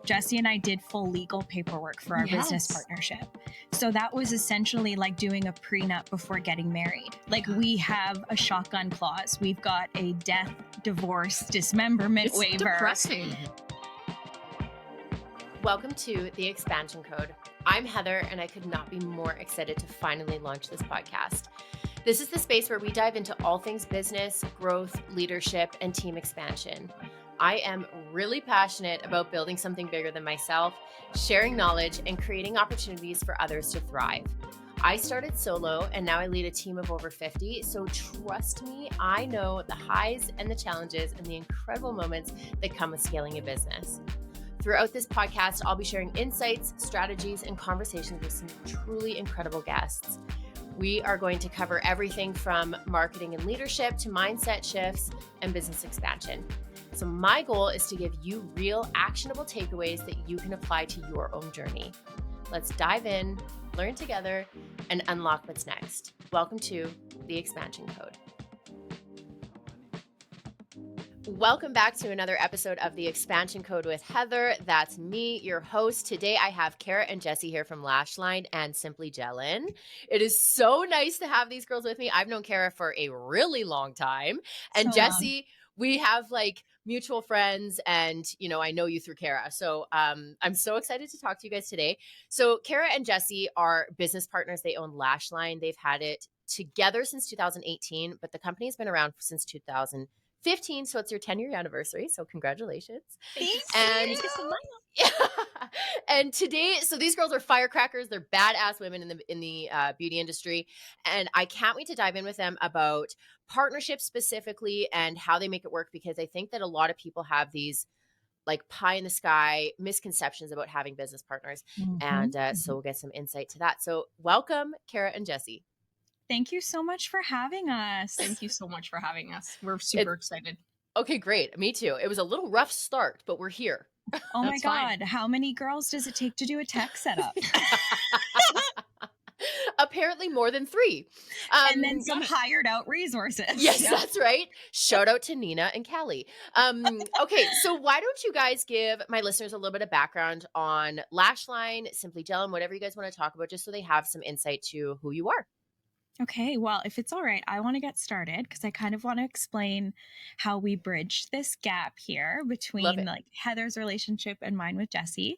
Jessi and I did full legal paperwork for our business partnership. So that was essentially like doing a prenup before getting married. Like we have a shotgun clause. We've got a death, divorce, dismemberment waiver. It's depressing. Welcome to The Expansion Code. I'm Heather, and I could not be more excited to finally launch this podcast. This is the space where we dive into all things business, growth, leadership, and team expansion. I am really passionate about building something bigger than myself, sharing knowledge, and creating opportunities for others to thrive. I started solo, and now I lead a team of over 50, so trust me, I know the highs and the challenges and the incredible moments that come with scaling a business. Throughout this podcast, I'll be sharing insights, strategies, and conversations with some truly incredible guests. We are going to cover everything from marketing and leadership to mindset shifts and business expansion. So my goal is to give you real, actionable takeaways that you can apply to your own journey. Let's dive in, learn together, and unlock what's next. Welcome to The Expansion Code. Welcome back to another episode of The Expansion Code with Heather. That's me, your host. Today I have Cara and Jessi here from Lashline and Simply Jellin. It is so nice to have these girls with me. I've known Cara for a really long time. And so Jessi, we have like mutual friends, and I know you through Cara. So I'm so excited to talk to you guys today. So Cara and Jessi are business partners. They own Lashline. They've had it together since 2018, but the company has been around since 2015, so it's your 10-year anniversary. So congratulations. Thank you so much. And today, so these girls are firecrackers. They're badass women in the beauty industry. And I can't wait to dive in with them about partnerships specifically and how they make it work, because I think that a lot of people have these like pie in the sky misconceptions about having business partners. And so we'll get some insight to that. So welcome, Cara and Jessi. Thank you so much for having us. Thank you so much for having us. We're super excited. Okay, great. Me too. It was a little rough start, but we're here. Oh my God. How many girls does it take to do a tech setup? Apparently more than 3. And then some hired out resources. Yes, that's right. Shout out to Nina and Callie. Okay, so why don't you guys give my listeners a little bit of background on Lashline, Simply Jellin, whatever you guys want to talk about, just so they have some insight to who you are. Okay, well, if it's all right, I want to get started because I kind of want to explain how we bridged this gap here between like Heather's relationship and mine with Jessi.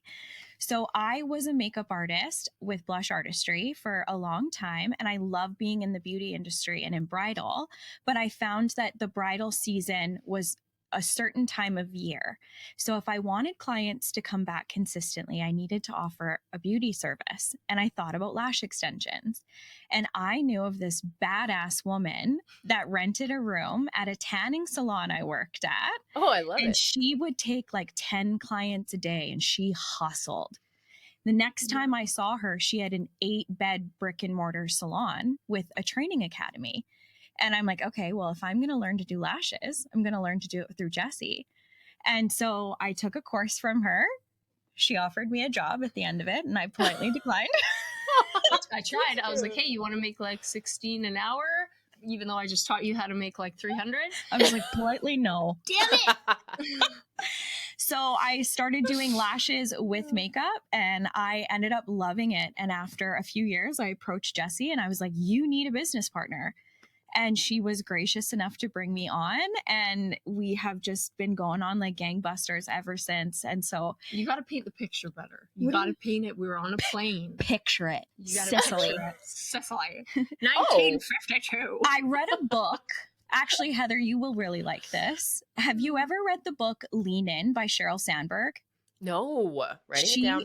So I was a makeup artist with Blush Artistry for a long time, and I love being in the beauty industry and in bridal, but I found that the bridal season was a certain time of year. So if I wanted clients to come back consistently, I needed to offer a beauty service. And I thought about lash extensions. And I knew of this badass woman that rented a room at a tanning salon I worked at. Oh, I love it. And she would take like 10 clients a day, and she hustled. The next time I saw her, she had an 8-bed brick and mortar salon with a training academy. And I'm like, okay, well, if I'm going to learn to do lashes, I'm going to learn to do it through Jessi. And so I took a course from her. She offered me a job at the end of it, and I politely declined. I tried. I was like, hey, you want to make like 16 an hour? Even though I just taught you how to make like 300? I was like, politely, no. Damn it. So I started doing lashes with makeup, and I ended up loving it. And after a few years, I approached Jessi and I was like, you need a business partner. And she was gracious enough to bring me on, and we have just been going on like gangbusters ever since. And so you got to paint the picture better. You got to paint it. We were on a plane. Picture it. Sicily. 1952. I read a book. Actually, Heather, you will really like this. Have you ever read the book Lean In by Sheryl Sandberg? No. Writing it down.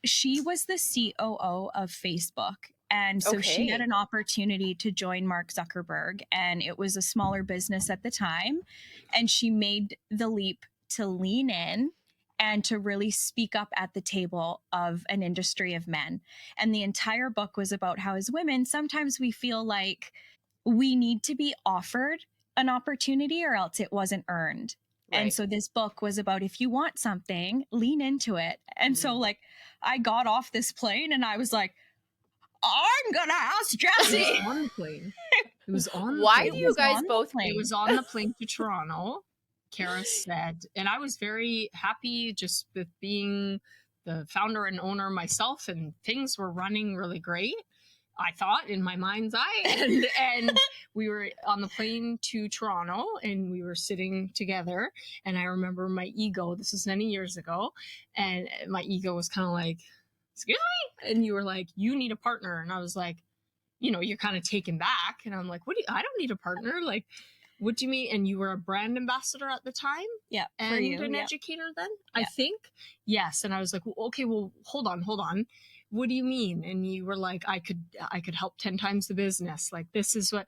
She was the COO of Facebook. And so she had an opportunity to join Mark Zuckerberg, and it was a smaller business at the time. And she made the leap to lean in and to really speak up at the table of an industry of men. And the entire book was about how as women, sometimes we feel like we need to be offered an opportunity or else it wasn't earned. Right. And so this book was about, if you want something, lean into it. And so like I got off this plane and I was like, I'm going to ask Jessi. It was on the plane. It was on the Why plane. do you guys both? It was on the plane to Toronto. Cara said. And I was very happy just with being the founder and owner myself, and things were running really great, I thought, in my mind's eye. And we were on the plane to Toronto, and we were sitting together. And I remember my ego, this was many years ago, and my ego was kind of like, excuse me? And you were like, you need a partner. And I was like, you know, you're kind of taken back. And I'm like, I don't need a partner. Like, what do you mean? And you were a brand ambassador at the time? Yeah. And an educator then, yeah. I think. Yes. And I was like, well, okay, well, hold on. What do you mean? And you were like, I could help 10 times the business. Like, this is what,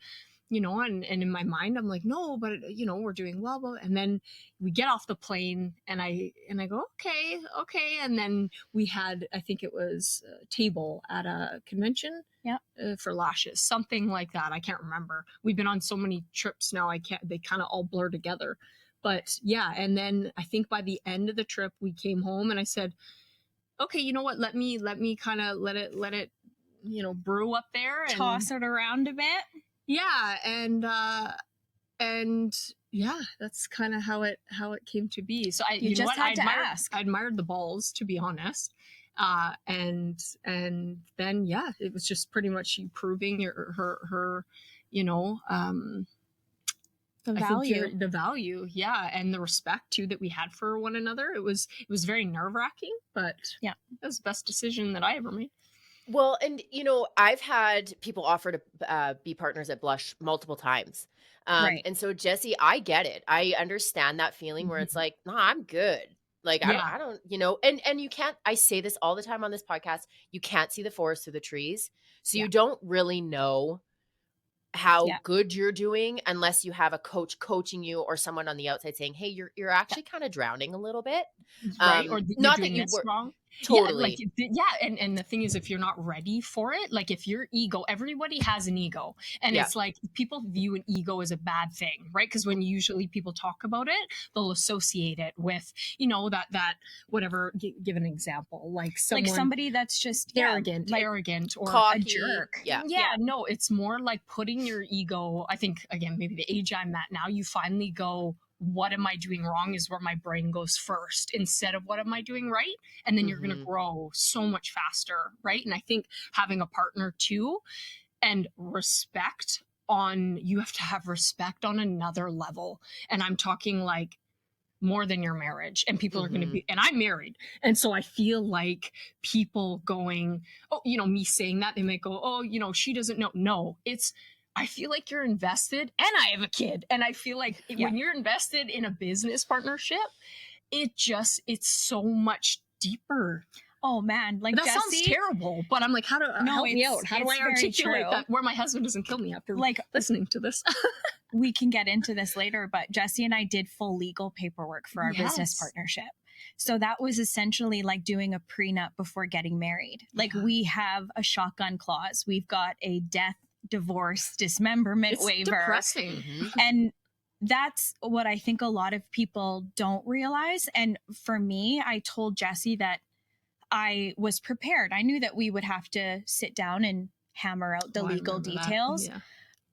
you know, and in my mind, I'm like, no, but you know, we're doing well. And then we get off the plane, and I go, okay. And then we had, I think it was a table at a convention. Yeah. For lashes, something like that. I can't remember. We've been on so many trips now. They kind of all blur together, but yeah. And then I think by the end of the trip, we came home, and I said, okay, you know what? Let me kind of let it, you know, brew up there and toss it around a bit. Yeah. And yeah, that's kind of how it came to be. So I admired the balls, to be honest. And then, yeah, it was just pretty much you proving her, you know, the value. Yeah. And the respect too, that we had for one another. It was very nerve-wracking, but yeah, it was the best decision that I ever made. Well, and you know, I've had people offer to be partners at Blush multiple times. Right. And so Jessi, I get it. I understand that feeling where it's like, no, I'm good. Like, I don't, you know, and you can't, I say this all the time on this podcast, you can't see the forest through the trees. So you don't really know how good you're doing unless you have a coach coaching you or someone on the outside saying, hey, you're actually kind of drowning a little bit. Right. Or not that you were wrong. Totally. And the thing is, if you're not ready for it, like if your ego, everybody has an ego, and it's like people view an ego as a bad thing, right? Because when usually people talk about it, they'll associate it with, you know, that whatever. Give an example, like somebody that's just arrogant or cocky, a jerk. Yeah. No, it's more like putting your ego. I think again, maybe the age I'm at now, you finally go, what am I doing wrong is where my brain goes first instead of what am I doing right? And then you're going to grow so much faster, right? And I think having a partner too, and respect you have to have respect on another level. And I'm talking like more than your marriage. And people are going to be, and I'm married. And so I feel like people going, oh, you know, me saying that, they might go, oh, you know, she doesn't know. No, I feel like you're invested, and I have a kid. And I feel like when you're invested in a business partnership, it's so much deeper. Oh man, like that Jessi, sounds terrible, but I'm like, help me out. How do I articulate that where my husband doesn't kill me after listening to this? We can get into this later, but Jessi and I did full legal paperwork for our business partnership. So that was essentially like doing a prenup before getting married. Like we have a shotgun clause. We've got a death, divorce, dismemberment waiver. Depressing. And that's what I think a lot of people don't realize. And for me, I told Jessi that I was prepared. I knew that we would have to sit down and hammer out the legal details.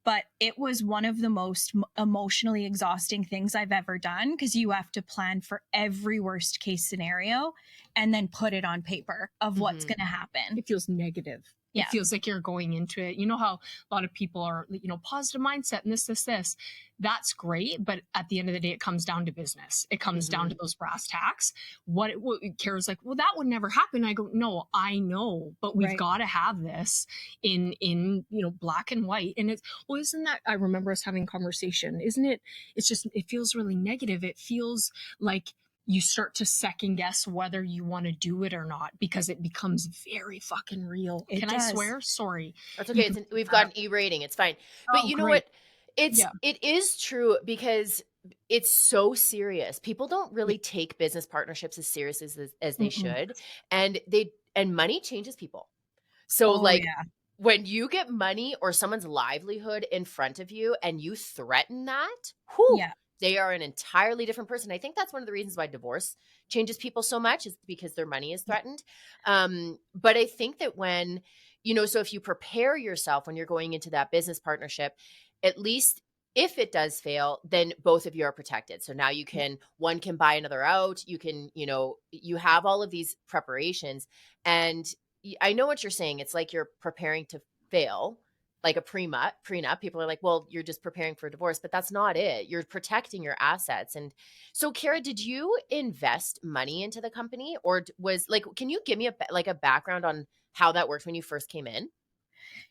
But it was one of the most emotionally exhausting things I've ever done, because you have to plan for every worst case scenario and then put it on paper of what's going to happen. It feels negative. It feels like you're going into it. You know how a lot of people are, you know, positive mindset and this. That's great. But at the end of the day, it comes down to business. It comes down to those brass tacks. What Kara's like, well, that would never happen. I go, no, I know, but we've got to have this in, you know, black and white. And isn't that, I remember us having a conversation, isn't it? It's just, it feels really negative. It feels like you start to second guess whether you want to do it or not, because it becomes very fucking real. Can I swear? Sorry. That's okay. We've got an E rating. It's fine. But you know what? It is true, because it's so serious. People don't really take business partnerships as serious as they should. And money changes people. So when you get money or someone's livelihood in front of you and you threaten that, they are an entirely different person. I think that's one of the reasons why divorce changes people so much, is because their money is threatened. But I think that when, you know, so if you prepare yourself when you're going into that business partnership, at least if it does fail, then both of you are protected. So now you can, one can buy another out. You can, you have all of these preparations. And I know what you're saying. It's like you're preparing to fail, like a prenup. People are like, well, you're just preparing for a divorce, but that's not it. You're protecting your assets. And so, Cara, did you invest money into the company, or was like, can you give me a background on how that worked when you first came in?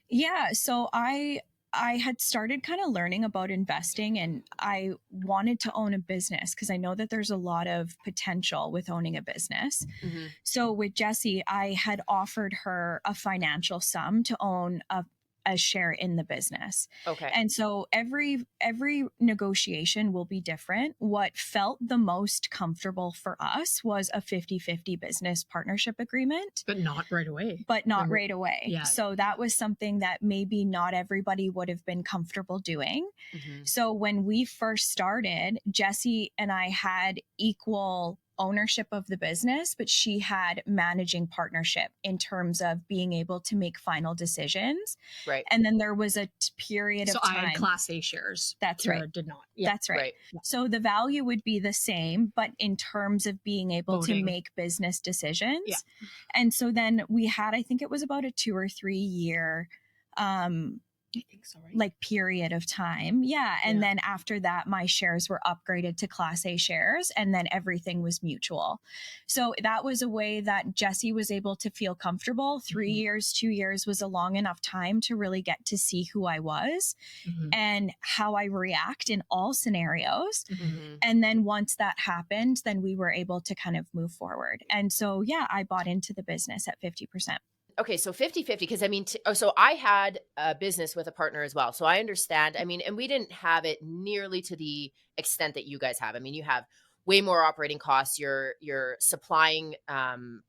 Yeah. So I had started kind of learning about investing, and I wanted to own a business because I know that there's a lot of potential with owning a business. Mm-hmm. So with Jessi, I had offered her a financial sum to own a share in the business. Okay. And so every negotiation will be different. What felt the most comfortable for us was a 50-50 business partnership agreement. But not right away. Yeah. So that was something that maybe not everybody would have been comfortable doing. Mm-hmm. So when we first started, Jessi and I had equal ownership of the business, but she had managing partnership in terms of being able to make final decisions. Right. And then there was a period of time. So I had Class A shares. That's Cara right. did not. Yeah. That's right. Yeah. So the value would be the same, but in terms of being able to make business decisions. Yeah. And so then we had, I think it was about a 2 or 3 year, I think so, right? like period of time. Yeah. And then after that, my shares were upgraded to Class A shares, and then everything was mutual. So that was a way that Jessi was able to feel comfortable. 3 years, 2 years was a long enough time to really get to see who I was and how I react in all scenarios. Mm-hmm. And then once that happened, then we were able to kind of move forward. And so, yeah, I bought into the business at 50%. Okay, so 50-50, because I mean, so I had a business with a partner as well. So I understand. I mean, and we didn't have it nearly to the extent that you guys have. I mean, you have way more operating costs. You're supplying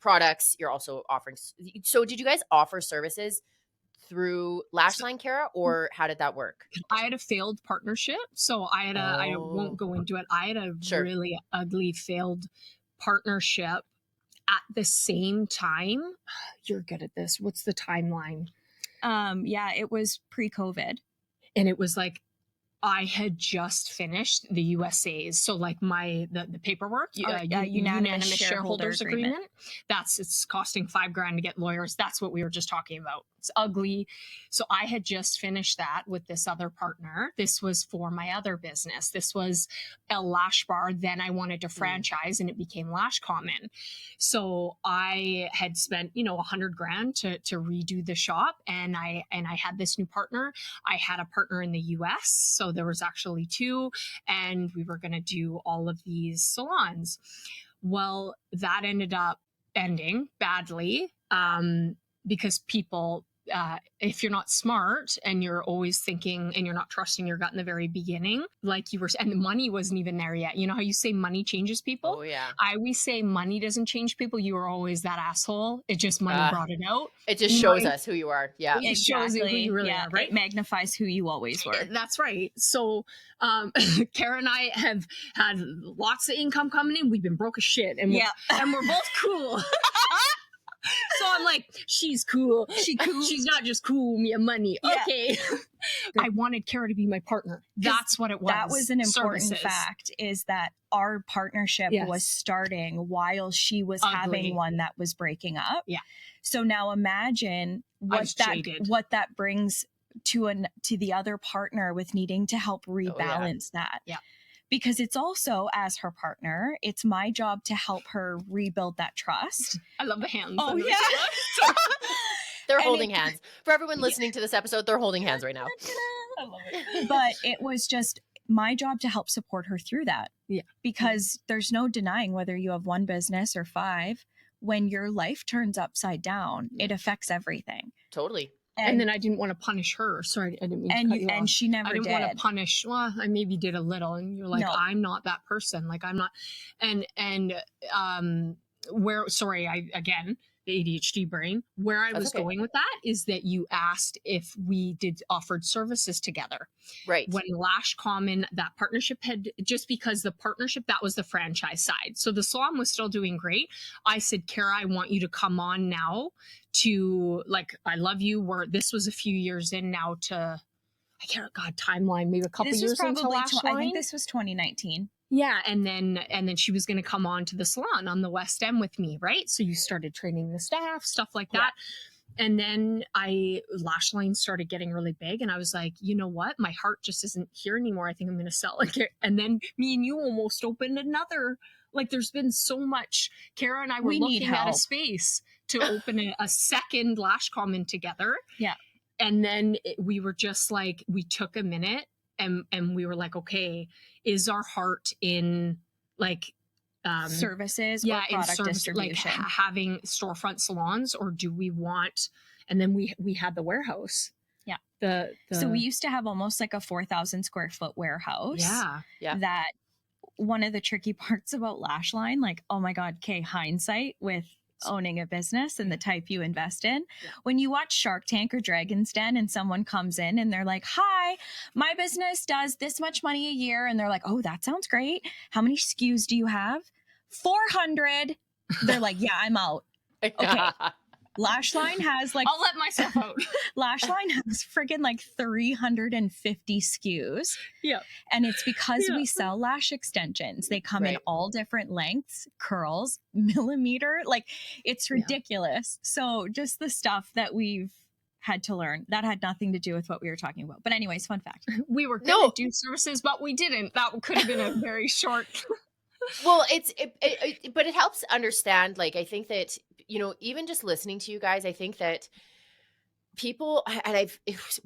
products. You're also offering. So did you guys offer services through Lashline, Cara, or how did that work? I had a failed partnership. So I had I won't go into it. I had a really ugly failed partnership. At the same time, you're good at this. What's the timeline? Yeah, it was pre-COVID. And it was like, I had just finished the USAs. So like the paperwork, unanimous shareholders agreement. It's costing $5,000 to get lawyers. That's what we were just talking about. It's ugly. So I had just finished that with this other partner. This was for my other business. This was a lash bar. Then I wanted to franchise and it became Lash Common. So I had spent, $100,000 to redo the shop. And I had this new partner. I had a partner in the US. So there was actually 2, and we were going to do all of these salons. Well, that ended up ending badly because people, if you're not smart and you're always thinking and you're not trusting your gut in the very beginning, like you were, and the money wasn't even there yet. You know how you say money changes people? Oh, yeah. I always say money doesn't change people. You were always that asshole. It just money brought it out. It just shows us who you are. Yeah. It shows who you really are, right? It magnifies who you always were. That's right. So Cara and I have had lots of income coming in. We've been broke as shit. And we're both cool. So I'm like, she's cool. She's not just cool, me and money. Yeah. Okay. I wanted Cara to be my partner. That's what it was. That was an important fact, is that our partnership was starting while she was having one that was breaking up. Yeah. So now imagine what that brings to the other partner with needing to help rebalance that. Yeah. Because it's also, as her partner, it's my job to help her rebuild that trust. I love the hands. Oh, yeah. They're holding hands. For everyone listening to this episode, they're holding hands right now. I love it. But it was just my job to help support her through that. Yeah. Because there's no denying whether you have one business or 5, when your life turns upside down, it affects everything. Totally. And then I didn't want to punish her. Sorry, I didn't mean to cut you off. And she never did. I didn't want to punish. Well, I maybe did a little. And you're like, no. I'm not that person. Like, I'm not. Again, the ADHD brain, where I was going with that is that you asked if we offered services together. Right. When Lash Common, that partnership just because the partnership, that was the franchise side. So the salon was still doing great. I said, Cara, I want you to come on now to, like, I love you. This was a few years in now to I can't, God, timeline, maybe a couple years into Lashline. I think this was 2019. Yeah. And then she was going to come on to the salon on the West End with me. Right. So you started training the staff, stuff like that. And then Lashline started getting really big, and I was like, you know what? My heart just isn't here anymore. I think I'm going to sell it. And then me and you almost opened another. Like, there's been so much. Cara and I were looking at a space to open a second Lash Common together. Yeah. And then we were just like, we took a minute and we were like, okay, is our heart in like services or product distribution, like having storefront salons, or do we want? And then we had the warehouse. Yeah. So we used to have almost like a 4,000 square foot warehouse. Yeah. That one of the tricky parts about Lashline, like, oh my God, hindsight with owning a business and the type you invest in. Yeah. When you watch Shark Tank or Dragon's Den and someone comes in and they're like, hi, my business does this much money a year. And they're like, oh, that sounds great. How many SKUs do you have? 400. They're like, yeah, I'm out. Okay. Lashline has like, I'll let myself out. Lashline has friggin' like 350 SKUs. Yeah. And it's because we sell lash extensions. They come in all different lengths, curls, millimeter. Like, it's ridiculous. So just the stuff that we've had to learn that had nothing to do with what we were talking about. But anyways, fun fact. We were going to do services, but we didn't. That could have been a very short. Well, but it helps understand, like, I think that, you know, even just listening to you guys, I think that people, and I've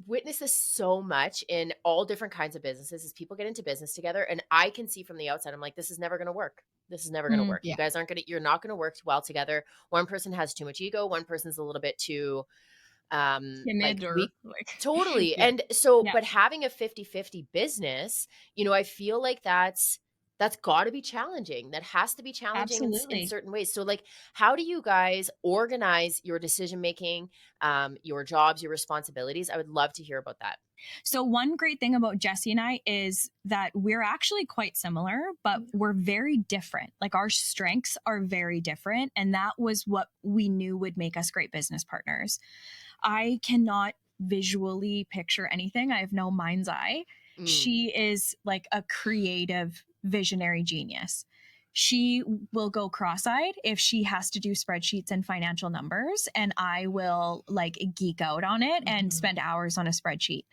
witnessed this so much in all different kinds of businesses, is people get into business together, and I can see from the outside, I'm like, this is never going to work. This is never going to work. You guys you're not going to work well together. One person has too much ego. One person's a little bit too timid totally. And so, but having a 50-50 business, you know, I feel like that's got to be challenging. That has to be challenging in certain ways. So, like, how do you guys organize your decision-making, your jobs, your responsibilities? I would love to hear about that. So one great thing about Jessi and I is that we're actually quite similar, but we're very different. Like, our strengths are very different. And that was what we knew would make us great business partners. I cannot visually picture anything. I have no mind's eye. She is like a creative visionary genius. She will go cross-eyed if she has to do spreadsheets and financial numbers, and I will like geek out on it and spend hours on a spreadsheet.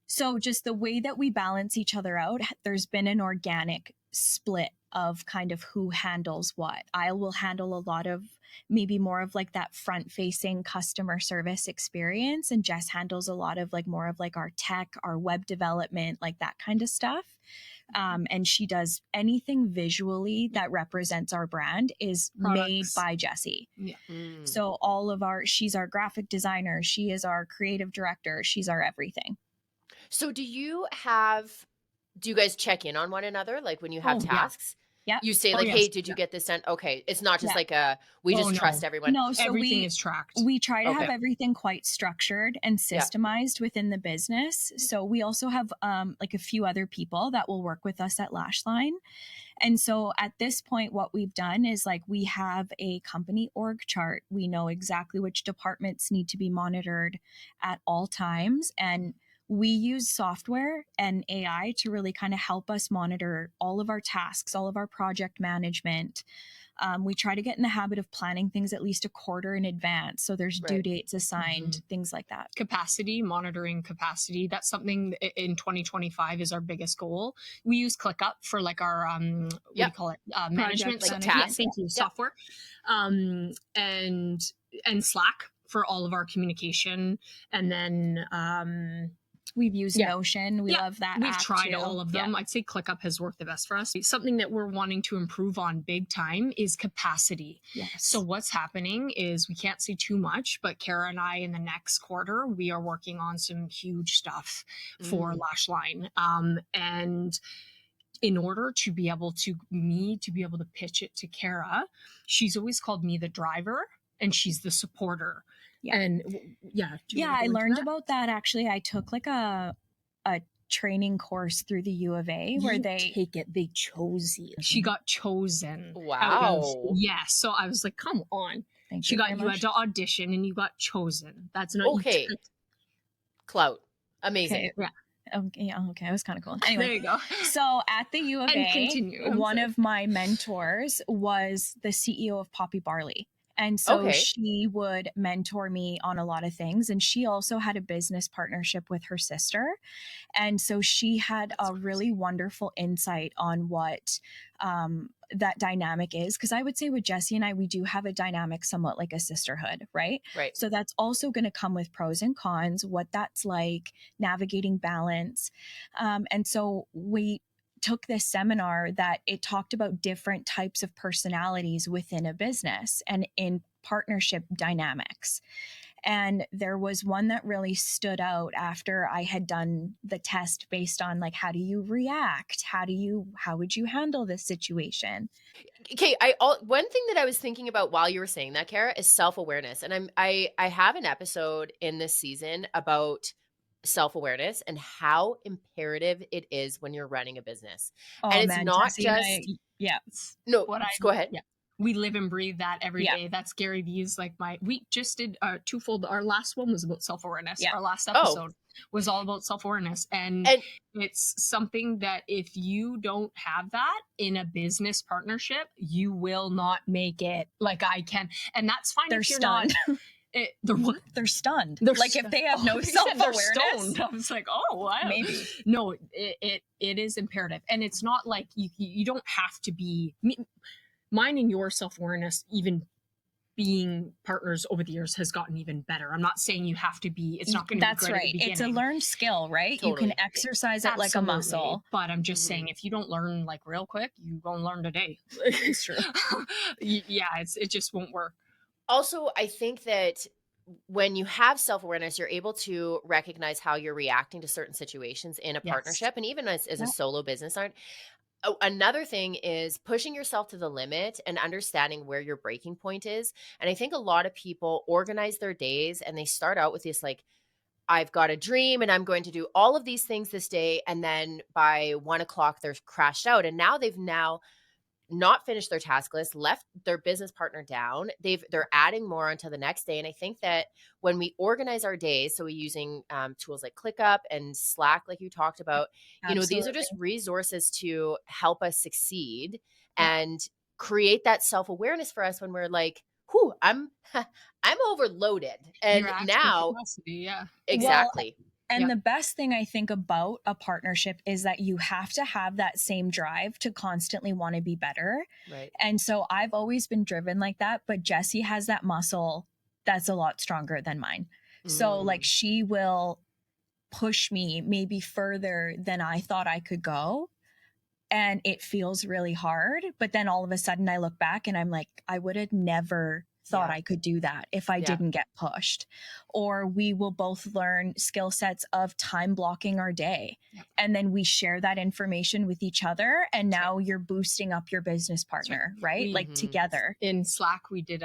So just the way that we balance each other out, there's been an organic split of kind of who handles what. I will handle a lot of maybe more of like that front-facing customer service experience, and Jess handles a lot of like more of like our tech, our web development, like that kind of stuff. And she does anything visually that represents our brand is made by Jessi. Yeah. So she's our graphic designer. She is our creative director. She's our everything. So do you guys check in on one another? Like, when you have tasks? Yeah. You say like, hey, did you get this done? Okay. It's not just like we just trust everyone. No, so everything is tracked. We try to have everything quite structured and systemized within the business. So we also have like a few other people that will work with us at Lashline. And so at this point, what we've done is like, we have a company org chart. We know exactly which departments need to be monitored at all times. And we use software and AI to really kind of help us monitor all of our tasks, all of our project management. We try to get in the habit of planning things at least a quarter in advance. So there's due dates assigned, things like that. Monitoring capacity. That's something in 2025 is our biggest goal. We use ClickUp for like our, what do you call it? Management, like tasks. Thank you. Software. And Slack for all of our communication. And then, we've used Notion. We love that. We've tried all of them. I'd say ClickUp has worked the best for us. Something that we're wanting to improve on big time is capacity. Yes. So what's happening is, we can't say too much, but Cara and I in the next quarter, we are working on some huge stuff for Lashline. And in order to be able to pitch it to Cara, she's always called me the driver and she's the supporter. Yeah. And I learned about that. Actually, I took like a training course through the U of A where they chose you. She got chosen. Wow. So I was like, come on. You had to audition and you got chosen. That's not okay. Clout. Amazing. Okay. Okay, yeah, okay, it was kind of cool. Anyway, there you go. So at the U of And A, continue. one of my mentors was the CEO of Poppy Barley. And so she would mentor me on a lot of things. And she also had a business partnership with her sister. And so she had a really wonderful insight on what that dynamic is. Because I would say with Jessi and I, we do have a dynamic somewhat like a sisterhood, right? Right. So that's also going to come with pros and cons, what that's like, navigating balance. And so we took this seminar that it talked about different types of personalities within a business and in partnership dynamics. And there was one that really stood out after I had done the test based on like, how do you react? How would you handle this situation? Okay, one thing that I was thinking about while you were saying that, Cara, is self-awareness. And I have an episode in this season about self-awareness and how imperative it is when you're running a business. And it's not Jessi just yeah. No, go ahead. Yeah. We live and breathe that every day. That's Gary Vee's like we just did twofold. Our last one was about self-awareness. Our last episode was all about self-awareness. And it's something that if you don't have that in a business partnership, you will not make it. Like I can. And that's fine if you're stunned. not. They're what? They're stunned. If they have no self-awareness. I was like, maybe. No, it is imperative. And it's not like you don't have to be... Mine and your self-awareness, even being partners over the years, has gotten even better. I'm not saying you have to be, it's not going to be great at the beginning. It's a learned skill, right? Totally. You can exercise it like a muscle. But I'm just saying, if you don't learn like real quick, you won't learn today. It's true. It just won't work. Also, I think that when you have self-awareness, you're able to recognize how you're reacting to certain situations in a partnership, and even as a solo business owner. Another thing is pushing yourself to the limit and understanding where your breaking point is. And I think a lot of people organize their days and they start out with this like, I've got a dream and I'm going to do all of these things this day. And then by 1 o'clock, they're crashed out. And now they've not finished their task list, left their business partner down. They're adding more onto the next day. And I think that when we organize our days, so we're using tools like ClickUp and Slack, like you talked about, these are just resources to help us succeed and create that self-awareness for us when we're like, whew, I'm overloaded. And now, exactly. And the best thing I think about a partnership is that you have to have that same drive to constantly want to be better. Right. And so I've always been driven like that, but Jessi has that muscle that's a lot stronger than mine. So like she will push me maybe further than I thought I could go. And it feels really hard. But then all of a sudden I look back and I'm like, I would have never thought I could do that if I didn't get pushed. Or we will both learn skill sets of time blocking our day. And then we share that information with each other. And now you're boosting up your business partner, right? Like together. In Slack, we did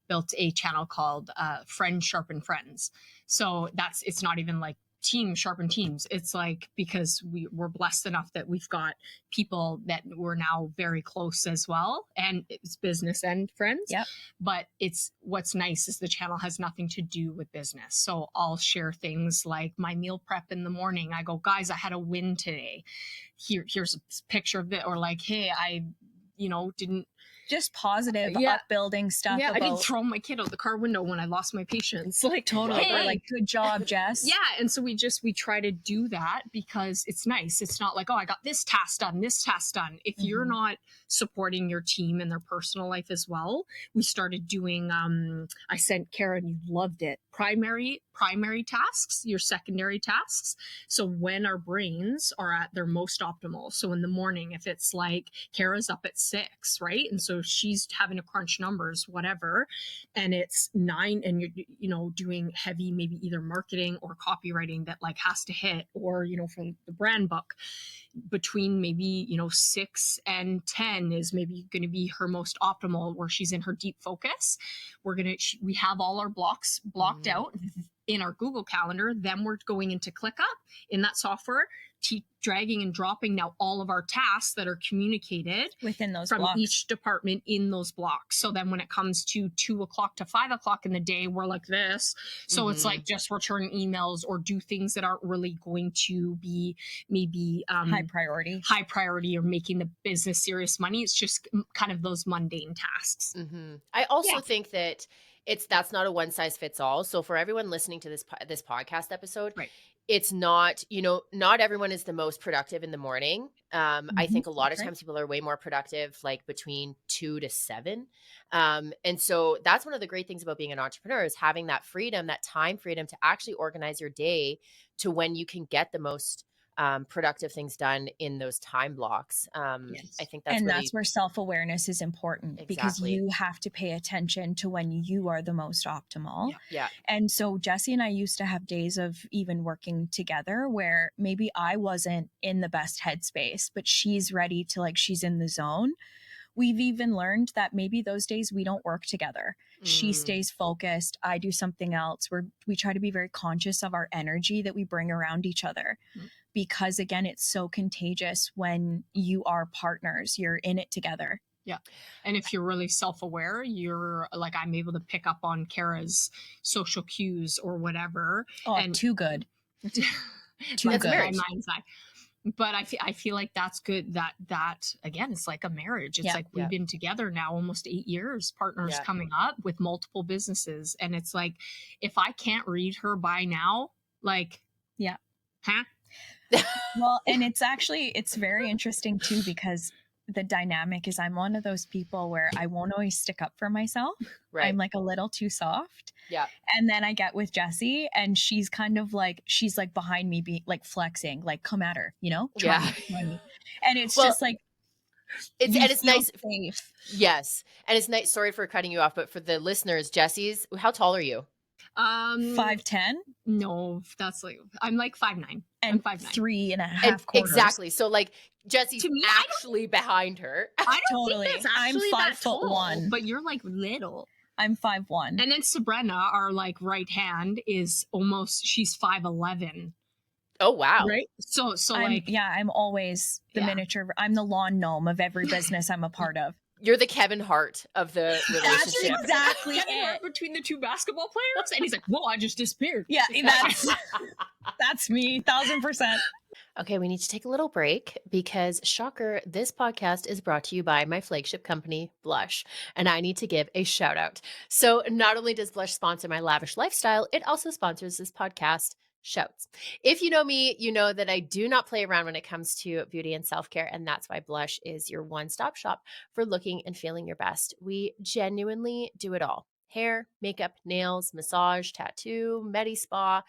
built a channel called Friends Sharpen Friends. So it's not even like team sharpen teams. It's like, because we're blessed enough that we've got people that we're now very close as well, and it's business and friends. But what's nice is the channel has nothing to do with business. So I'll share things like my meal prep in the morning. I go, guys, I had a win today. Here's a picture of it. Or like, hey, I didn't. Just positive, upbuilding stuff. I didn't throw my kid out the car window when I lost my patience. Like, totally. Hey. Or like, good job, Jess. And so we try to do that because it's nice. It's not like, oh, I got this task done. If you're not supporting your team in their personal life as well, we started doing, I sent Cara and you loved it. Primary tasks, your secondary tasks. So when our brains are at their most optimal. So in the morning, if it's like Cara's up at 6, right? And so she's having to crunch numbers, whatever. And it's 9 and you're, doing heavy, maybe either marketing or copywriting that like has to hit, or, from the brand book. Between maybe 6 and 10 is maybe going to be her most optimal, where she's in her deep focus. We have all our blocks blocked out in our Google Calendar. Then we're going into ClickUp in that software. dragging and dropping now all of our tasks that are communicated within those from blocks. Each department in those blocks. So then when it comes to 2 o'clock to 5 o'clock in the day, we're like this. So it's like just return emails or do things that aren't really going to be maybe high priority or making the business serious money. It's just kind of those mundane tasks. I also think that that's not a one size fits all. So for everyone listening to this podcast episode, right. It's not, not everyone is the most productive in the morning. I think a lot of times people are way more productive, like between 2 to 7. And so that's one of the great things about being an entrepreneur is having that freedom, that time freedom to actually organize your day to when you can get the most productive things done in those time blocks. I think that's where self-awareness is important because you have to pay attention to when you are the most optimal. Yeah. And so Jessi and I used to have days of even working together where maybe I wasn't in the best headspace, but she's ready to she's in the zone. We've even learned that maybe those days we don't work together. She stays focused. I do something else. We try to be very conscious of our energy that we bring around each other. Because again, it's so contagious when you are partners, you're in it together. Yeah. And if you're really self-aware, you're like, I'm able to pick up on Cara's social cues or whatever. Oh, and too good. Too good. But I feel like that's good. That again, it's like a marriage. It's like we've been together now almost 8 years, partners coming up with multiple businesses. And it's like, if I can't read her by now, huh? Well, and it's very interesting too, because the dynamic is I'm one of those people where I won't always stick up for myself. Right. I'm like a little too soft. Yeah. And then I get with Jessi and she's kind of she's behind me, be flexing, come at her, Yeah. And it's just it's nice. Safe. Yes. And it's nice. Sorry for cutting you off, but for the listeners, Jessi's, how tall are you? 5'10". No, that's I'm 5'9". And 5'9". 3.5 quarters. Exactly. So Jessi's actually behind her. I don't totally. think that's actually I'm 5'1", but you're little. I'm 5'1". And then Sabrina, our right hand, is she's 5'11". Oh wow! Right. So I'm always the miniature. I'm the lawn gnome of every business I'm a part of. You're the Kevin Hart of the relationship. That's exactly Kevin Hart between the 2 basketball players, and he's like, "Whoa, I just disappeared." Yeah, that's me, 1000%. Okay, we need to take a little break because, shocker, this podcast is brought to you by my flagship company, Blush, and I need to give a shout out. So not only does Blush sponsor my lavish lifestyle, it also sponsors this podcast, Shouts. If you know me, you know that I do not play around when it comes to beauty and self-care, and that's why Blush is your one-stop shop for looking and feeling your best. We genuinely do it all. Hair, makeup, nails, massage, tattoo, medi-spa.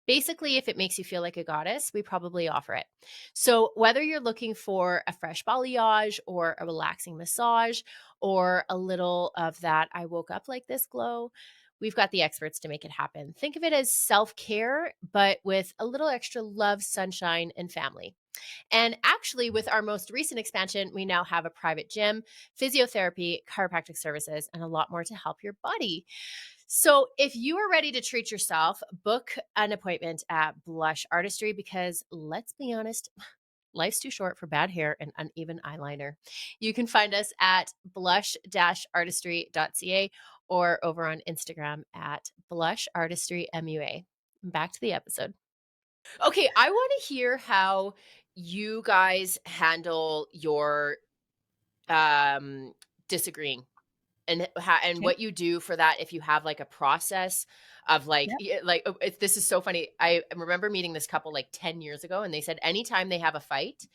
Basically, if it makes you feel like a goddess, we probably offer it. So whether you're looking for a fresh balayage or a relaxing massage or a little of that I woke up like this glow, we've got the experts to make it happen. Think of it as self-care, but with a little extra love, sunshine, and family. And actually, with our most recent expansion, we now have a private gym, physiotherapy, chiropractic services, and a lot more to help your body. So if you are ready to treat yourself, book an appointment at Blush Artistry because let's be honest, life's too short for bad hair and uneven eyeliner. You can find us at blush-artistry.ca or over on Instagram at blushartistrymua. Back to the episode. Okay, I want to hear how you guys handle your disagreeing and what you do for that. If you have a process of this is so funny. I remember meeting this couple 10 years ago, and they said anytime they have a fight,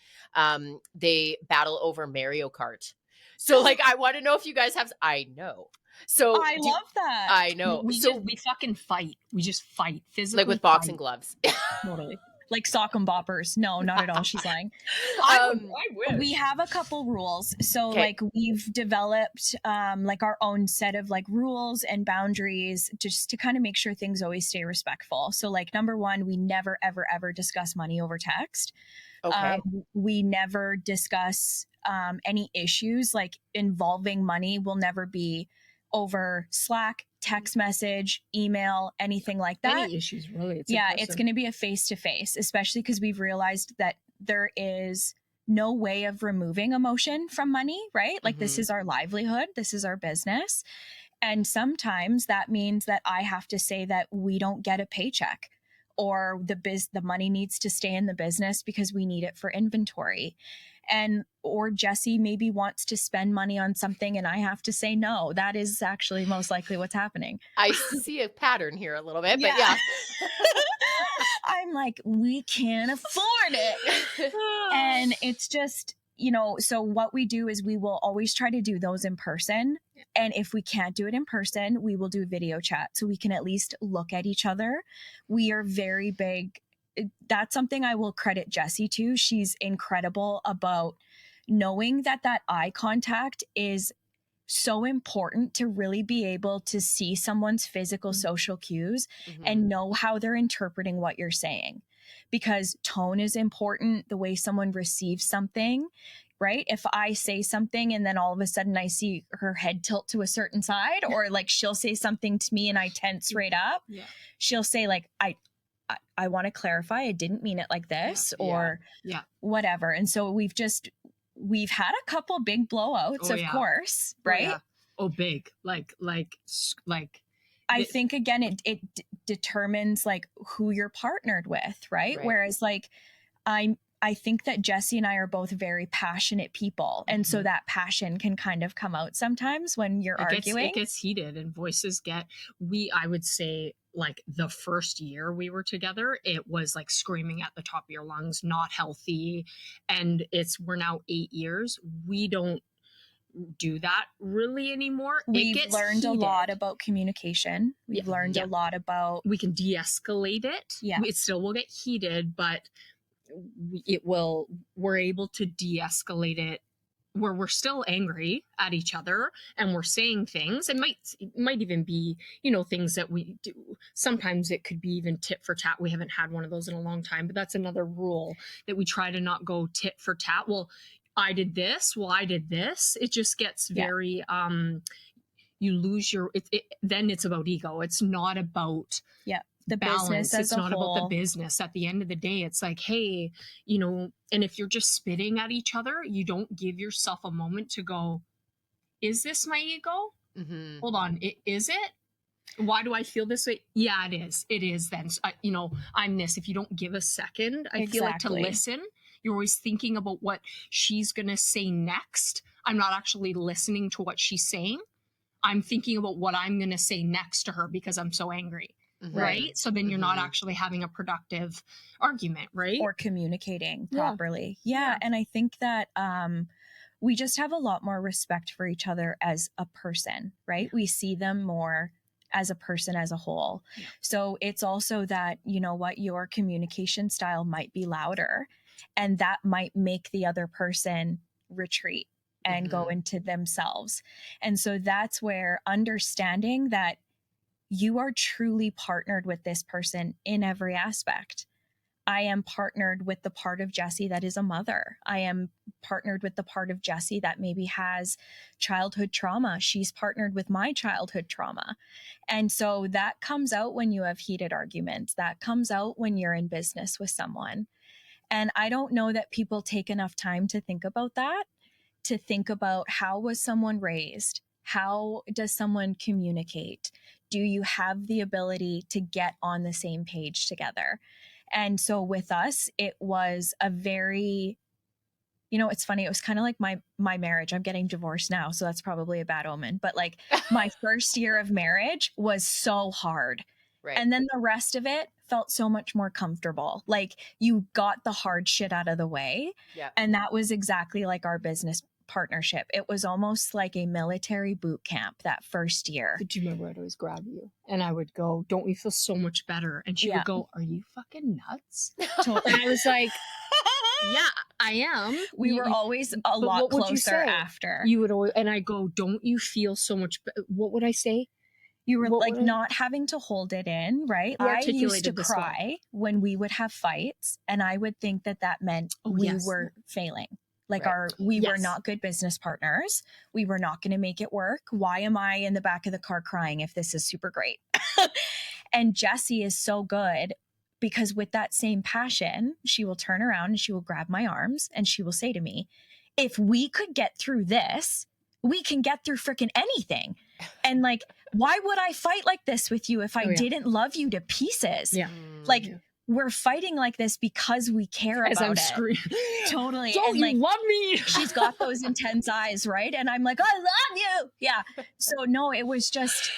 they battle over Mario Kart. So I want to know if you guys have. I know. So I love that. I know. We fucking fight. We just fight physically, with boxing gloves. Totally. Sock and boppers. No, not at all. She's lying. I wish. We have a couple rules. So we've developed our own set of rules and boundaries just to kind of make sure things always stay respectful. So number one, we never, ever, ever discuss money over text. Okay. We never discuss any issues involving money will never be over Slack, text message, email, anything like that. Any issues, really. It's going to be a face-to-face, especially because we've realized that there is no way of removing emotion from money, right? Like this is our livelihood. This is our business. And sometimes that means that I have to say that we don't get a paycheck, or the money needs to stay in the business because we need it for inventory. Or Jessi maybe wants to spend money on something and I have to say no. That is actually most likely what's happening. I see a pattern here a little bit, but yeah. I'm like, we can't afford it. And it's just, so what we do is we will always try to do those in person. And if we can't do it in person, we will do video chat so we can at least look at each other. We are very big. That's something I will credit Jessi to. She's incredible about knowing that eye contact is so important to really be able to see someone's physical social cues and know how they're interpreting what you're saying, because tone is important. The way someone receives something, right? If I say something and then all of a sudden I see her head tilt to a certain side, or like she'll say something to me and I tense right up, she'll say like, I want to clarify, I didn't mean it like this, or whatever. And so we've had a couple big blowouts, of course, right? Big, like I think again, it determines like who you're partnered with, right? Whereas like I think that Jessi and I are both very passionate people. And so that passion can kind of come out sometimes when you're arguing. It gets heated and voices I would say like the first year we were together, it was like screaming at the top of your lungs, not healthy. And we're now 8 years. We don't do that really anymore. We've learned a lot about communication. We've learned a lot about... We can de-escalate it. Yeah. It still will get heated, but we're able to de-escalate it where we're still angry at each other and we're saying things. It might even be, things that we do. Sometimes it could be even tit for tat. We haven't had one of those in a long time, but that's another rule, that we try to not go tit for tat. Well, I did this. Well, I did this. It just gets very, you lose then it's about ego. It's not about the balance. Business It's not whole. about the business. At the end of the day, it's like, hey, and if you're just spitting at each other, you don't give yourself a moment to go, is this my ego? Hold on. Is it? Why do I feel this way? Yeah, it is. It is then. I'm this. If you don't give a second, I feel like to listen, you're always thinking about what she's going to say next. I'm not actually listening to what she's saying. I'm thinking about what I'm going to say next to her because I'm so angry. Right. So then you're not actually having a productive argument, right? Or communicating properly. Yeah. And I think that we just have a lot more respect for each other as a person, right? We see them more as a person as a whole. So it's also that, your communication style might be louder, and that might make the other person retreat and go into themselves. And so that's where understanding that you are truly partnered with this person in every aspect. I am partnered with the part of Jessi that is a mother. I am partnered with the part of Jessi that maybe has childhood trauma. She's partnered with my childhood trauma. And so that comes out when you have heated arguments. That comes out when you're in business with someone. And I don't know that people take enough time to think about that, to think about how was someone raised? How does someone communicate? Do you have the ability to get on the same page together? And so with us, it was a very, it's funny. It was kind of like my marriage. I'm getting divorced now, so that's probably a bad omen. But like my first year of marriage was so hard. Right. And then the rest of it felt so much more comfortable. Like you got the hard shit out of the way. Yep. And that was exactly like our business partnership. It was almost like a military boot camp that first year. Do you remember I'd always grab you and I would go, don't we feel so much better? And she would go, are you fucking nuts? And I was like, yeah, I am. We were always a lot closer after. You would always, and I go, don't you feel so much what would I say? You were like not having to hold it in, right? I used to cry when we would have fights, and I would think that meant we were failing. Like we were not good business partners. We were not going to make it work. Why am I in the back of the car crying if this is super great? And Jessi is so good because with that same passion, she will turn around and she will grab my arms and she will say to me, if we could get through this, we can get through freaking anything. And like, why would I fight like this with you if I didn't love you to pieces? Yeah. Like, we're fighting like this because we care about it. Totally. Don't and you like, love me? She's got those intense eyes, right? And I'm like, I love you. Yeah. So no, it was just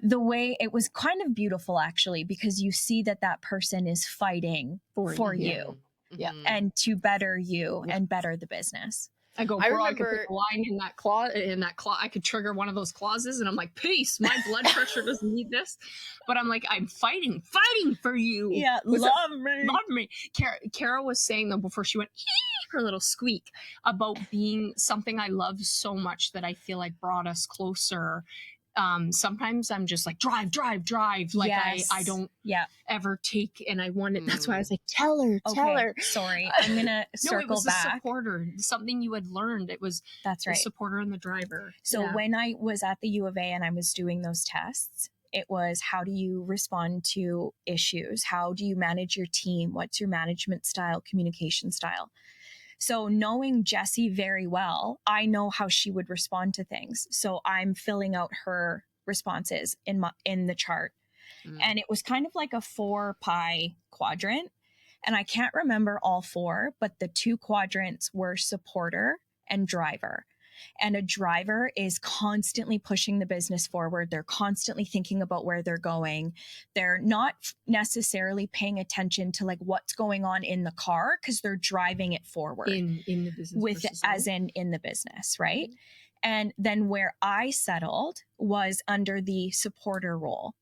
the way it was kind of beautiful, actually, because you see that that person is fighting for you. Yeah. And to better you and better the business. I go, bro, I could pick a line in that clause, I could trigger one of those clauses, and I'm like, peace, my blood pressure doesn't need this. But I'm like, I'm fighting for you. Yeah, love me. Cara was saying, though, before she went, her little squeak, about being something I love so much that I feel like brought us closer. Sometimes I'm just like, drive. Like, yes. I don't ever take, and I wanted, that's why I was like, tell her. Sorry. I'm going to circle it was back. A supporter, something you had learned. It was that's right. The supporter and the driver. So when I was at the U of A and I was doing those tests, it was, how do you respond to issues? How do you manage your team? What's your management style, communication style? So knowing Jessi very well, I know how she would respond to things. So I'm filling out her responses in the chart. And it was kind of like a 4-pie quadrant. And I can't remember all 4, but the 2 quadrants were supporter and driver. And a driver is constantly pushing the business forward. They're constantly thinking about where they're going. They're not necessarily paying attention to like what's going on in the car, because they're driving it forward in the business, as in the business, right? And then where I settled was under the supporter role.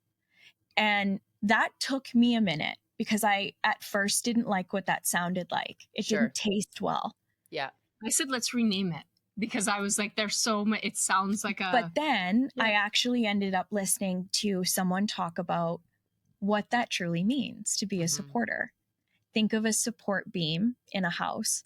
And that took me a minute, because I at first didn't like what that sounded like. It didn't taste well. Yeah. I said, let's rename it. Because I was like, there's so much, it sounds like a... But then I actually ended up listening to someone talk about what that truly means to be a supporter. Think of a support beam in a house.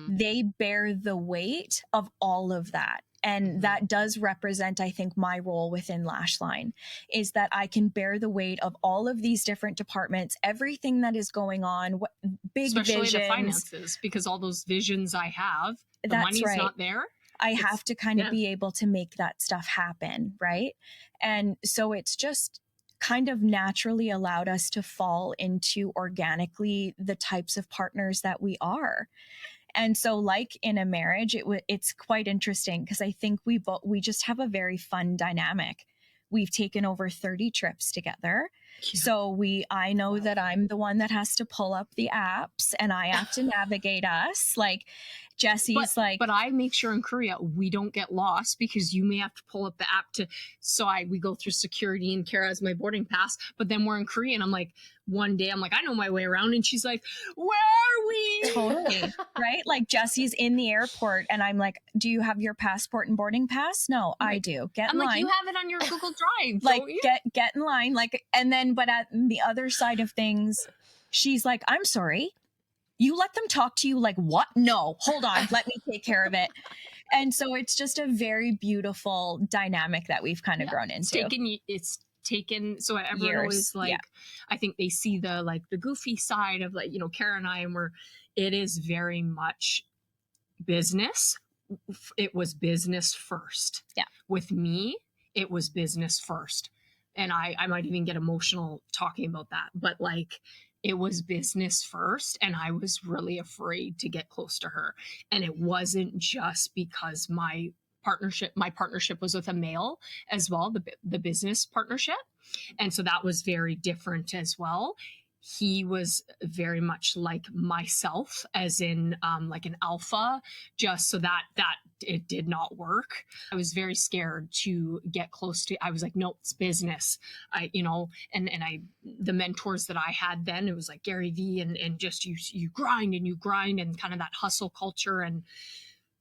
They bear the weight of all of that. And that does represent, I think, my role within Lashline, is that I can bear the weight of all of these different departments, everything that is going on, what big especially visions. The finances, because all those visions I have, the money's not there. I have to kind of be able to make that stuff happen, right? And so it's just kind of naturally allowed us to fall into organically the types of partners that we are. And so like in a marriage, it's quite interesting, because I think we just have a very fun dynamic. We've taken over 30 trips together. Yeah. So I know that I'm the one that has to pull up the apps and I have to navigate us. Like Jessi's but I make sure in Korea we don't get lost, because you may have to pull up the app we go through security and Cara has my boarding pass, but then we're in Korea and I'm like, one day I'm like, I know my way around, and she's like, where are we? Totally. Right? Like Jessi's in the airport and I'm like, do you have your passport and boarding pass? No, I do. Get in line. Like, you have it on your Google Drive. Like get in line. Like, and then, but at the other side of things, she's like, I'm sorry. You let them talk to you like what? No, hold on. Let me take care of it. And so it's just a very beautiful dynamic that we've kind of grown into. It's taken so everyone always like I think they see the goofy side of like, Cara and I, and it is very much business. It was business first. Yeah. With me, it was business first. And I might even get emotional talking about that, but like it was business first, and I was really afraid to get close to her. And it wasn't just because my partnership was with a male as well, the business partnership. And so that was very different as well. He was very much like myself, as in like an alpha, just so that it did not work. I was very scared to get close to. I was like, no, it's business. The mentors that I had then, it was like Gary V and just you grind and kind of that hustle culture. And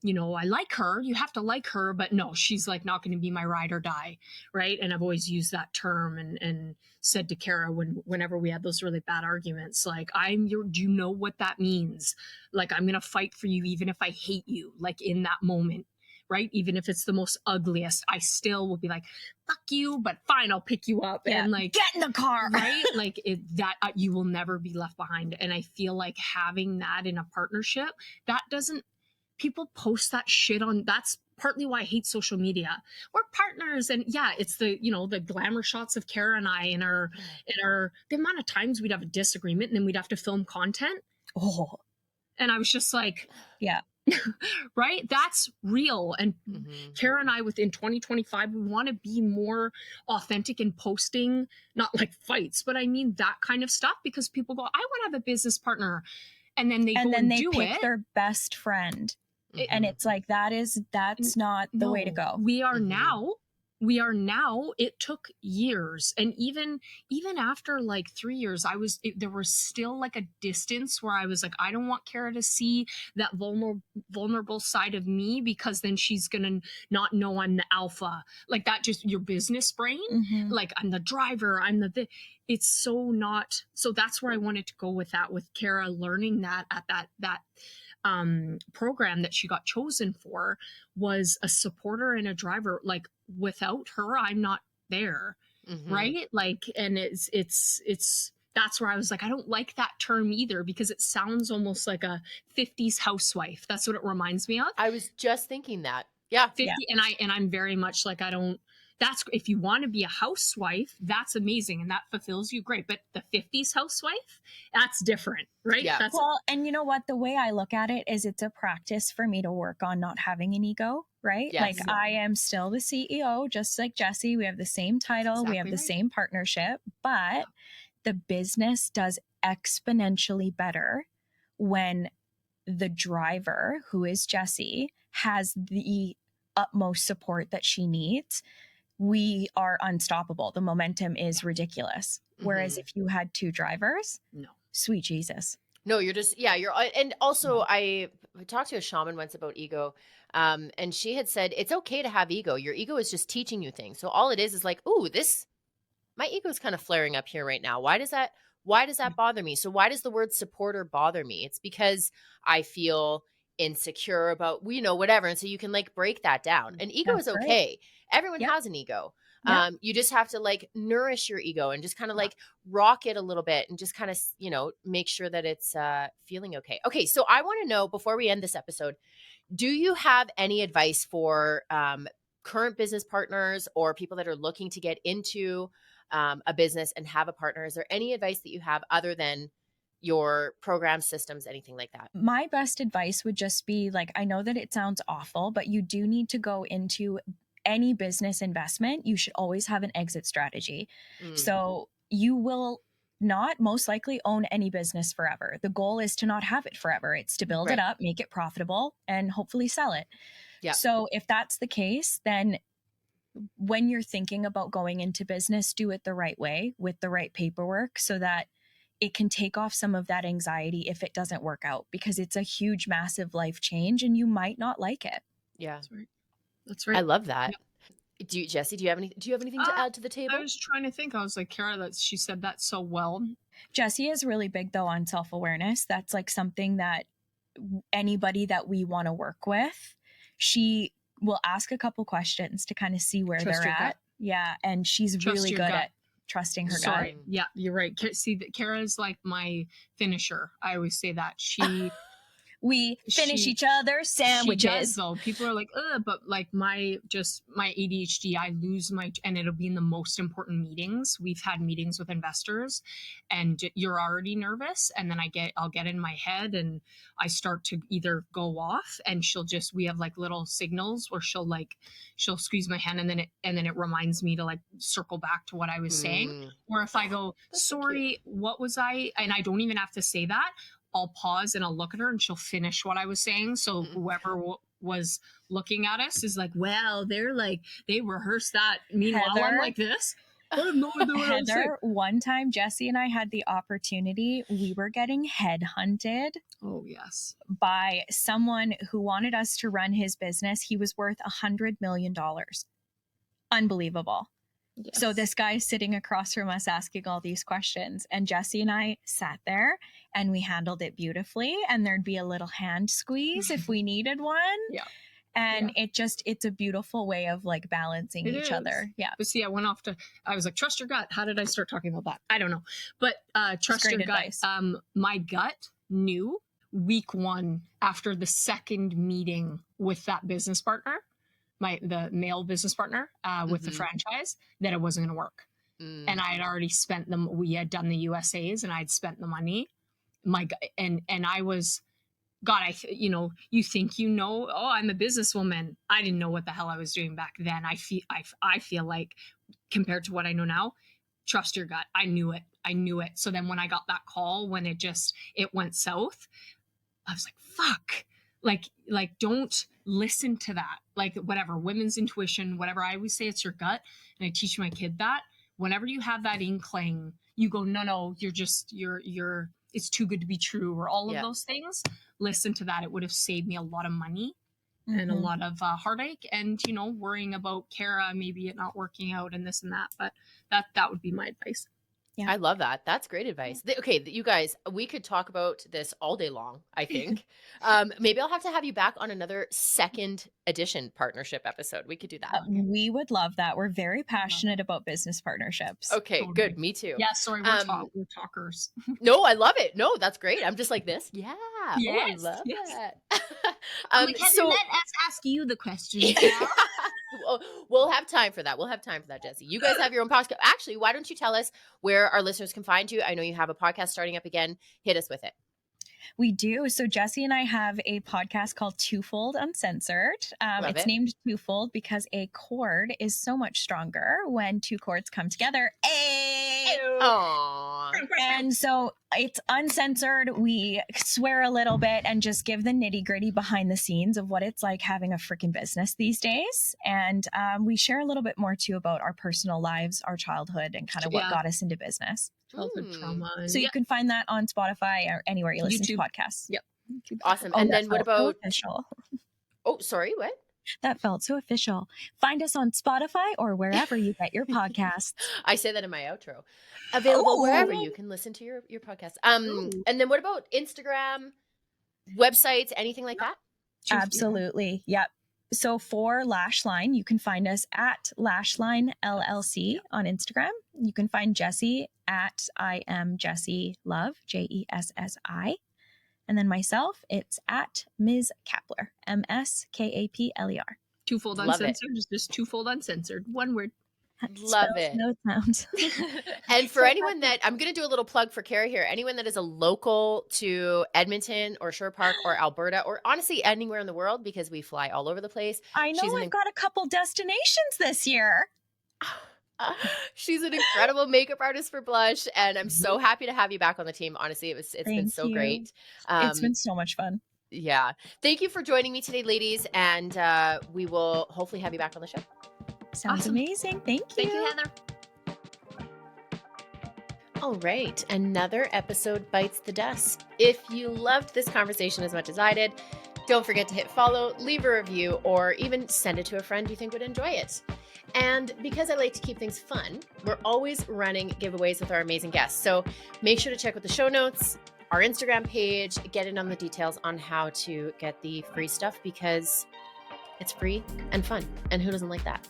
I like her, you have to like her, but no, she's like not going to be my ride or die. Right. And I've always used that term and said to Cara whenever we had those really bad arguments, like, do you know what that means? Like, I'm going to fight for you, even if I hate you, like in that moment. right? Even if it's the most ugliest, I still will be like, fuck you, but fine, I'll pick you up. Yeah. And like, get in the car, right? Like that you will never be left behind. And I feel like having that in a partnership, that doesn't, people post that shit on, that's partly why I hate social media. We're partners. And yeah, it's the, you know, the glamour shots of Cara and I in our, the amount of times we'd have a disagreement and then we'd have to film content. Oh, and I was just like, yeah. right? That's real. And Cara and I, within 2025, we want to be more authentic in posting, not like fights, but I mean that kind of stuff, because people go, I want to have a business partner. And then they go and do pick it. their best friend. And it's like, that's not the way to go. We are now, it took years. And even after like 3 years, there was still like a distance where I was like, I don't want Cara to see that vulnerable side of me, because then she's going to not know I'm the alpha. Like that, just your business brain. Like I'm the driver, it's so not. So that's where I wanted to go with that, with Cara learning that at that program that she got chosen for, was a supporter and a driver. Like without her, I'm not there. Right. Like, and it's that's where I was like, I don't like that term either, because it sounds almost like a 50s housewife. That's what it reminds me of. I was just thinking that. Yeah. 50. Yeah. And I'm very much like, that's, if you want to be a housewife, that's amazing and that fulfills you, great. But the 50s housewife, that's different, right? Yeah. Well, and you know what? The way I look at it is, it's a practice for me to work on not having an ego, right? Yes. Like I am still the CEO, just like Jessi. We have the same title, Exactly we have the right. same partnership, but the business does exponentially better when the driver, who is Jessi, has the utmost support that she needs. We are unstoppable. The momentum is ridiculous. Whereas if you had two drivers, no, sweet Jesus. No, you're just, and also I talked to a shaman once about ego. And she had said, it's okay to have ego. Your ego is just teaching you things. So all it is like, ooh, my ego is kind of flaring up here right now. Why does that bother me? So why does the word supporter bother me? It's because I feel insecure about, whatever. And so you can like break that down. And ego is okay. Right. Everyone has an ego. Yep. You just have to like nourish your ego and just kind of like rock it a little bit and just kind of, make sure that it's feeling okay. Okay. So I want to know, before we end this episode, do you have any advice for current business partners or people that are looking to get into a business and have a partner? Is there any advice that you have other than your program systems, anything like that? My best advice would just be like, I know that it sounds awful, but you do need to go into any business investment. You should always have an exit strategy. So you will not most likely own any business forever. The goal is to not have it forever. It's to build it up, make it profitable, and hopefully sell it. Yeah. So if that's the case, then when you're thinking about going into business, do it the right way with the right paperwork, so that it can take off some of that anxiety if it doesn't work out, because it's a huge, massive life change and you might not like it. Yeah. That's right. I love that. Yeah. Jessi, do you have anything to add to the table? I was trying to think. I was like, Cara, she said that so well. Jessi is really big though on self-awareness. That's like something that anybody that we want to work with, she will ask a couple questions to kind of see where they're at. Gut. Yeah. And she's really good at trusting her gut. Yeah, you're right. See, Cara's like my finisher. I always say that. We finish each other's sandwiches. She does, though. People are like, ugh, but like my ADHD, I lose and it'll be in the most important meetings. We've had meetings with investors and you're already nervous. And then I'll get in my head and I start to either go off, and we have like little signals where she'll squeeze my hand and then it reminds me to like circle back to what I was saying. Or if I go, sorry, what was I? And I don't even have to say that. I'll pause and I'll look at her and she'll finish what I was saying. So whoever was looking at us is like, well, they rehearsed that. Meanwhile, Heather, I'm like this. I have no idea what Heather, one time Jessi and I had the opportunity, we were getting headhunted. Oh, yes. By someone who wanted us to run his business. He was worth $100 million. Unbelievable. Yes. So this guy is sitting across from us asking all these questions, and Jessi and I sat there and we handled it beautifully, and there'd be a little hand squeeze if we needed one. Yeah. And it's a beautiful way of like balancing each other. Yeah. But see, I was like, trust your gut. How did I start talking about that? I don't know. But trust your gut. My gut knew week 1 after the second meeting with that business partner, the male business partner with the franchise, that it wasn't going to work. And I had already spent them. We had done the USAs and I'd spent the money. And I was, God, you think, oh, I'm a businesswoman. I didn't know what the hell I was doing back then. I feel like compared to what I know now, trust your gut. I knew it. So then when I got that call, when it went south, I was like, fuck, like, don't listen to that. Like whatever, women's intuition, whatever. I always say it's your gut. And I teach my kid that whenever you have that inkling, you go, no, you're it's too good to be true, or all of those things. Listen to that. It would have saved me a lot of money and a lot of heartache and, worrying about Cara, maybe it not working out and this and that. But that would be my advice. Yeah. I love that. That's great advice. Okay, you guys, we could talk about this all day long, I think. Maybe I'll have you back on another second edition partnership episode. We could do that. We would love that. We're very passionate about business partnerships. Okay, totally. Good. Me too. Yeah, sorry, we're talkers. No, I love it. No, that's great. I'm just like this. Yeah. Yes, I love that. Let us ask you the question. We'll have time for that. Jessi. You guys have your own podcast. Actually, why don't you tell us where our listeners can find you? I know you have a podcast starting up again. Hit us with it. We do. So Jessi and I have a podcast called Twofold Uncensored. It's named Twofold because a cord is so much stronger when two cords come together. And so it's uncensored. We swear a little bit and just give the nitty gritty behind the scenes of what it's like having a freaking business these days. And we share a little bit more too about our personal lives, our childhood, and kind of what got us into business. Childhood trauma. So you can find that on Spotify or anywhere you listen to podcasts. Yep. Awesome. And then what about official? Oh, sorry, what? That felt so official. Find us on Spotify or wherever you get your podcasts. I say that in my outro. Available wherever you can listen to your podcast. And then what about Instagram, websites, anything like that? Absolutely. Yep. So for Lashline, you can find us at Lashline LLC on Instagram. You can find Jessi at I am Jessi Love, Jessi. And then myself, it's at Ms. Kapler, MSKAPLER. Twofold Uncensored, just Twofold Uncensored. One word. Love it. No sounds. And for anyone that, I'm going to do a little plug for Cara here. Anyone that is a local to Edmonton or Shore Park or Alberta, or honestly anywhere in the world, because we fly all over the place. I know I've got a couple destinations this year. She's an incredible makeup artist for Blush, and I'm so happy to have you back on the team. Honestly, it's been so great. It's been so much fun. Yeah. Thank you for joining me today, ladies, and we will hopefully have you back on the show. Sounds amazing. Thank you. Thank you, Heather. All right. Another episode bites the dust. If you loved this conversation as much as I did, don't forget to hit follow, leave a review, or even send it to a friend you think would enjoy it. And because I like to keep things fun, we're always running giveaways with our amazing guests. So make sure to check out the show notes, our Instagram page, get in on the details on how to get the free stuff, because it's free and fun. And who doesn't like that?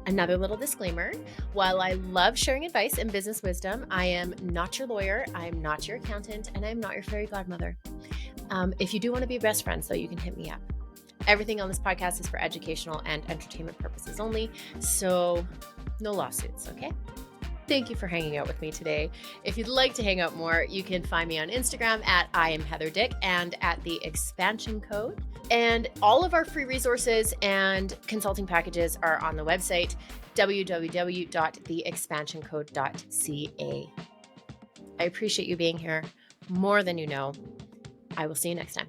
Another little disclaimer. While I love sharing advice and business wisdom, I am not your lawyer, I'm not your accountant, and I'm not your fairy godmother. If you do want to be best friends, though, you can hit me up. Everything on this podcast is for educational and entertainment purposes only, so no lawsuits, okay? Thank you for hanging out with me today. If you'd like to hang out more, you can find me on Instagram at I am Heather Dick and at the Expansion Code. And all of our free resources and consulting packages are on the website, www.theexpansioncode.ca. I appreciate you being here more than you know. I will see you next time.